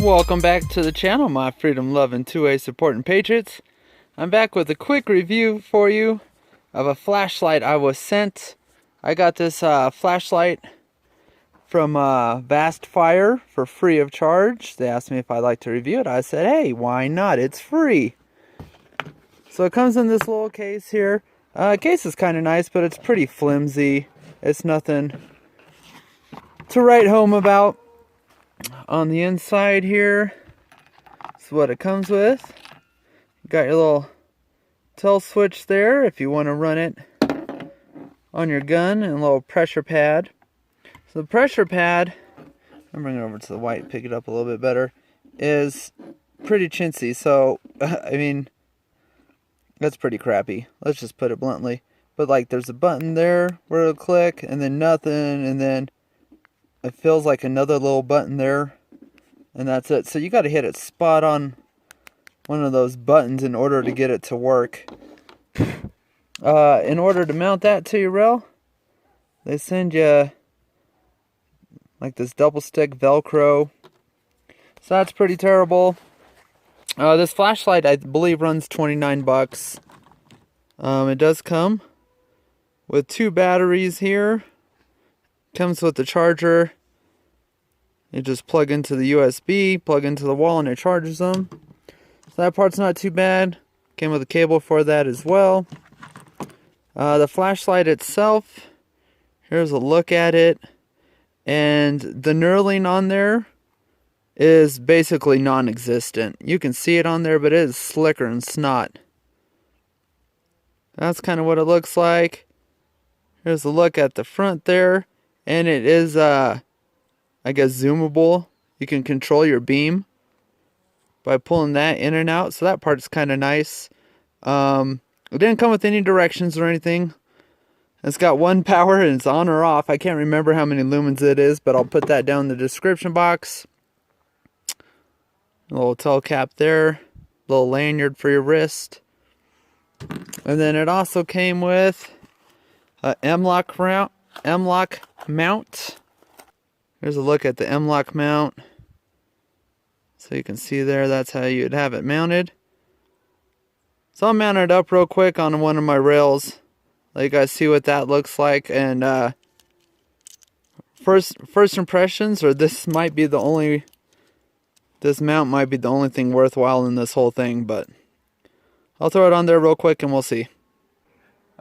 Welcome back to the channel, my freedom-loving 2A supporting patriots. I'm back with a quick review for you of a flashlight I was sent. I got this flashlight from Vastfire for free of charge. They asked me if I'd like to review it. I said, hey, why not? It's free. So it comes in this little case here. Case is kind of nice, but it's pretty flimsy. It's nothing to write home about. On the inside here, this is what it comes with. You got your little tell switch there if you want to run it on your gun, and a little pressure pad. So the pressure pad, I'm bringing it over to the white, pick it up a little bit better, is pretty chintzy. So, I mean, that's pretty crappy. Let's just put it bluntly. But like, there's a button there where it'll click, and then nothing, and then it feels like another little button there, and that's it. So you got to hit it spot on one of those buttons in order to get it to work. In order to mount that to your rail, they send you like this double stick Velcro. So that's pretty terrible. This flashlight, I believe, runs 29 bucks. It does come with 2 batteries here. Comes with the charger. You just plug into the USB, plug into the wall, and it charges them. So that part's not too bad. Came with a cable for that as well. The flashlight itself, here's a look at it. And the knurling on there is basically non-existent. You can see it on there, but it is slicker and snot. That's kind of what it looks like. Here's a look at the front there. And it is, I guess, zoomable. You can control your beam by pulling that in and out. So that part's kind of nice. It didn't come with any directions or anything. It's got one power and it's on or off. I can't remember how many lumens it is, but I'll put that down in the description box. A little tail cap there. Little lanyard for your wrist. And then it also came with a MLOK mount. Here's a look at the MLOK mount. So you can see there, that's how you'd have it mounted. So I'll mount it up real quick on one of my rails. Let you guys see what that looks like. And first impressions, or this mount might be the only thing worthwhile in this whole thing, but I'll throw it on there real quick and we'll see.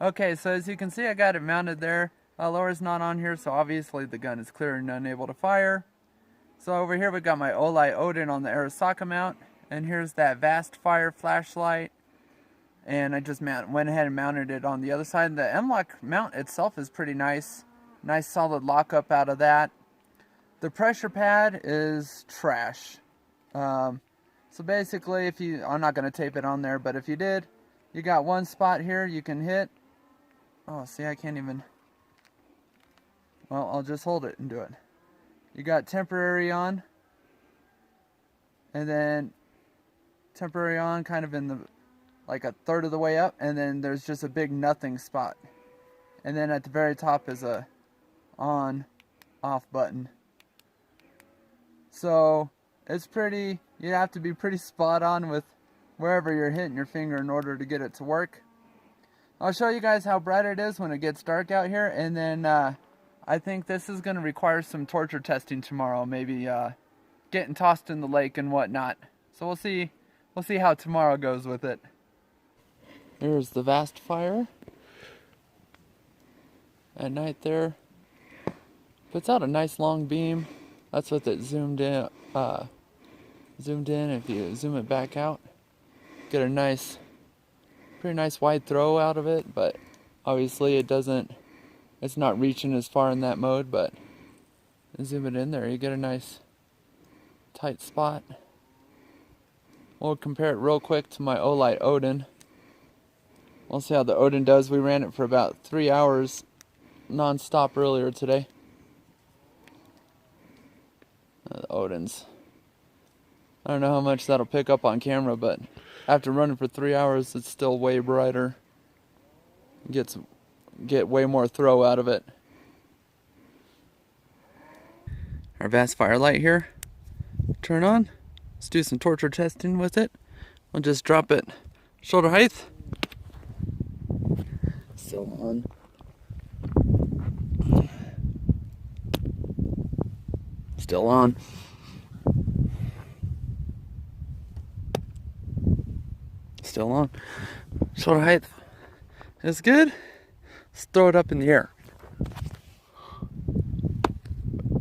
Okay, so as you can see, I got it mounted there. Lower's not on here, so obviously the gun is clear and unable to fire. So over here we got my Olight Odin on the Arasaka mount, and here's that Vastfire flashlight. And I just went ahead and mounted it on the other side. The MLOK mount itself is pretty nice. Nice solid lockup out of that. The pressure pad is trash. So basically, I'm not going to tape it on there, but if you did, you got one spot here you can hit. Oh, see, I can't even. Well, I'll just hold it and do it. You got temporary on, and then temporary on kind of in the, like a third of the way up, and then there's just a big nothing spot. And then at the very top is a on, off button. So it's pretty, you have to be pretty spot on with wherever you're hitting your finger in order to get it to work. I'll show you guys how bright it is when it gets dark out here, and then I think this is going to require some torture testing tomorrow, maybe getting tossed in the lake and whatnot. So we'll see how tomorrow goes with it. Here's the Vastfire at night there. Puts out a nice long beam. That's with it zoomed in. If you zoom it back out, get a pretty nice wide throw out of it, but obviously it's not reaching as far in that mode, but zoom it in there, you get a nice tight spot. We'll compare it real quick to my Olight Odin. We'll see how the Odin does. We ran it for about 3 hours non-stop earlier today. The Odins. I don't know how much that'll pick up on camera, but after running for 3 hours, it's still way brighter. Get way more throw out of it. Our Vastfire light here. Turn on. Let's do some torture testing with it. We'll just drop it shoulder height. Still on. Still on. Still on. Shoulder height is good. Let's throw it up in the air.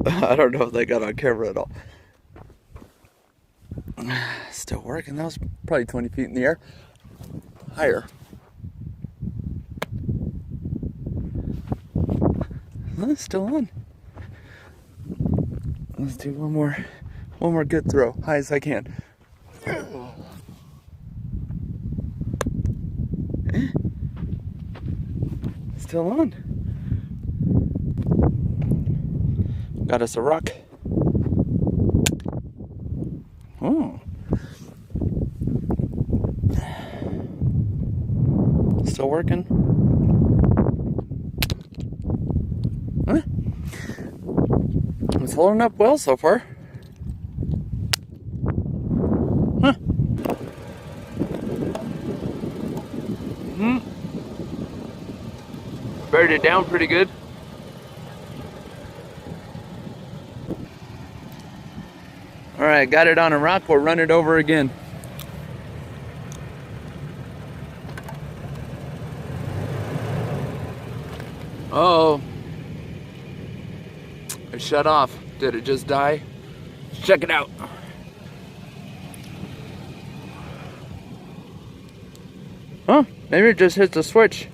I don't know if they got on camera at all. Still working. That was probably 20 feet in the air. Higher. Still on. Let's do one more good throw, high as I can. Still on. Got us a rock. Oh. Still working. Huh? It's holding up well so far. Huh. Buried it down pretty good. Alright, got it on a rock. We'll run it over again. Oh, it shut off. Did it just die? Check it out. Huh? Maybe it just hit the switch.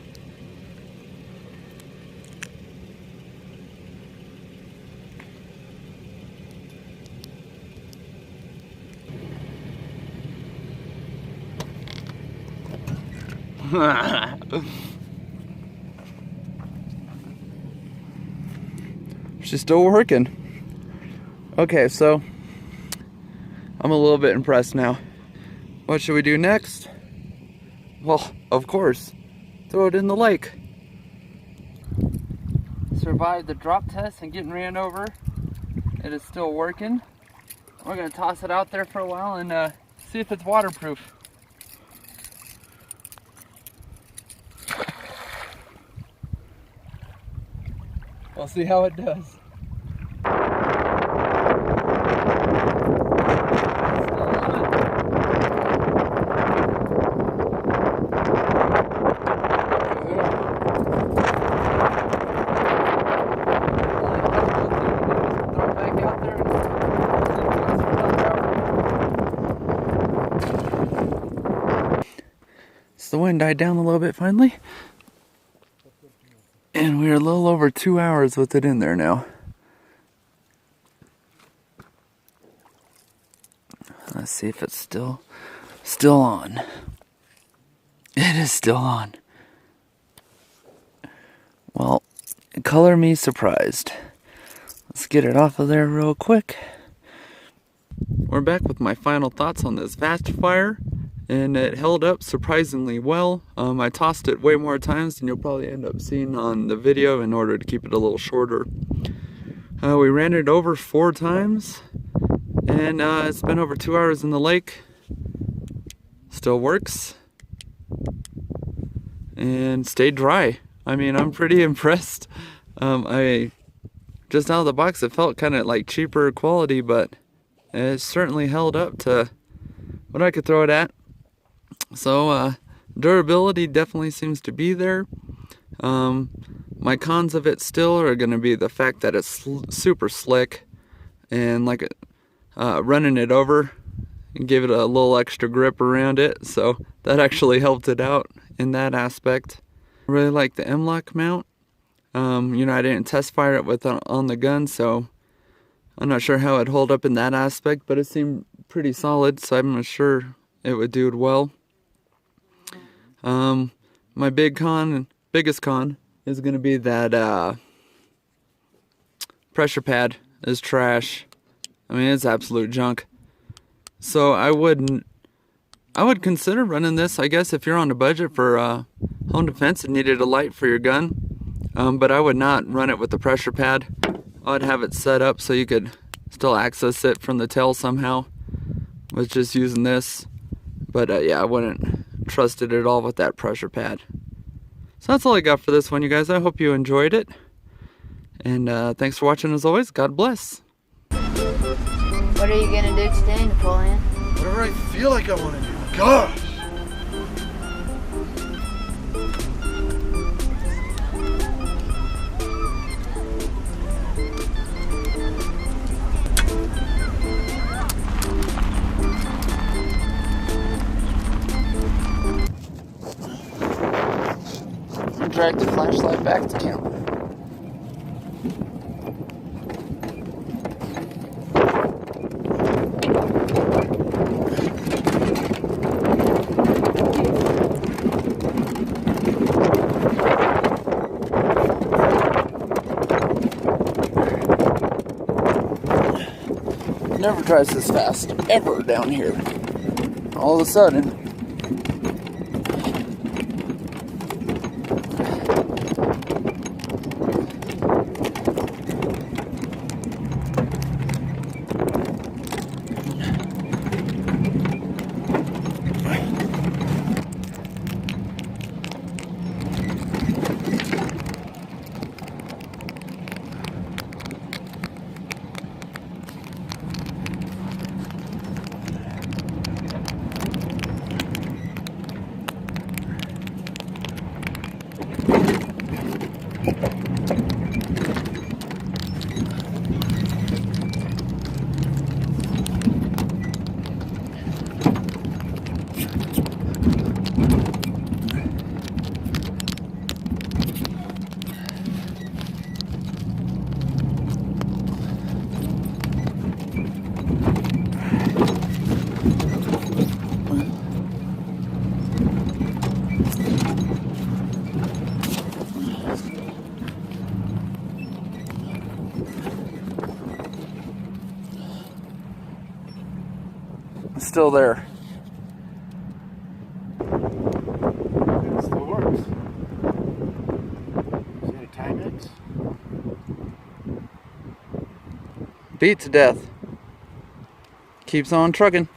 She's still working. Okay, so I'm a little bit impressed now. What should we do next? Well, of course, throw it in the lake. Survived the drop test and getting ran over. It is still working. We're gonna toss it out there for a while and see if it's waterproof. We'll see how it does. The wind died down a little bit finally, and we're a little over 2 hours with it in there now. Let's see if it's still on. It is still on. Well, color me surprised. Let's get it off of there real quick. We're back with my final thoughts on this Vastfire. And it held up surprisingly well. I tossed it way more times than you'll probably end up seeing on the video in order to keep it a little shorter. We ran it over 4 times, and it's been over 2 hours in the lake. Still works. And stayed dry. I mean, I'm pretty impressed. I just out of the box, it felt kind of like cheaper quality, but it certainly held up to what I could throw it at. So durability definitely seems to be there. My cons of it still are going to be the fact that it's super slick, and like running it over and give it a little extra grip around it, so that actually helped it out in that aspect. I really like the MLOK mount. You know, I didn't test fire it with on the gun, so I'm not sure how it'd hold up in that aspect, but it seemed pretty solid, so I'm sure it would do it well. My biggest con is going to be that pressure pad is trash. I mean, it's absolute junk. So I would consider running this, I guess, if you're on a budget for home defense and needed a light for your gun. But I would not run it with the pressure pad. I'd have it set up so you could still access it from the tail somehow. was just using this. But yeah, I wouldn't trust it at all with that pressure pad. So that's all I got for this one, you guys. I hope you enjoyed it. And thanks for watching as always. God bless. What are you going to do today, Napoleon? Whatever I feel like I want to do. Gosh! Drag the flashlight back to camera. Never drives this fast ever down here. All of a sudden, it's still there. It still works. See any Timex? Beat to death. Keeps on trucking.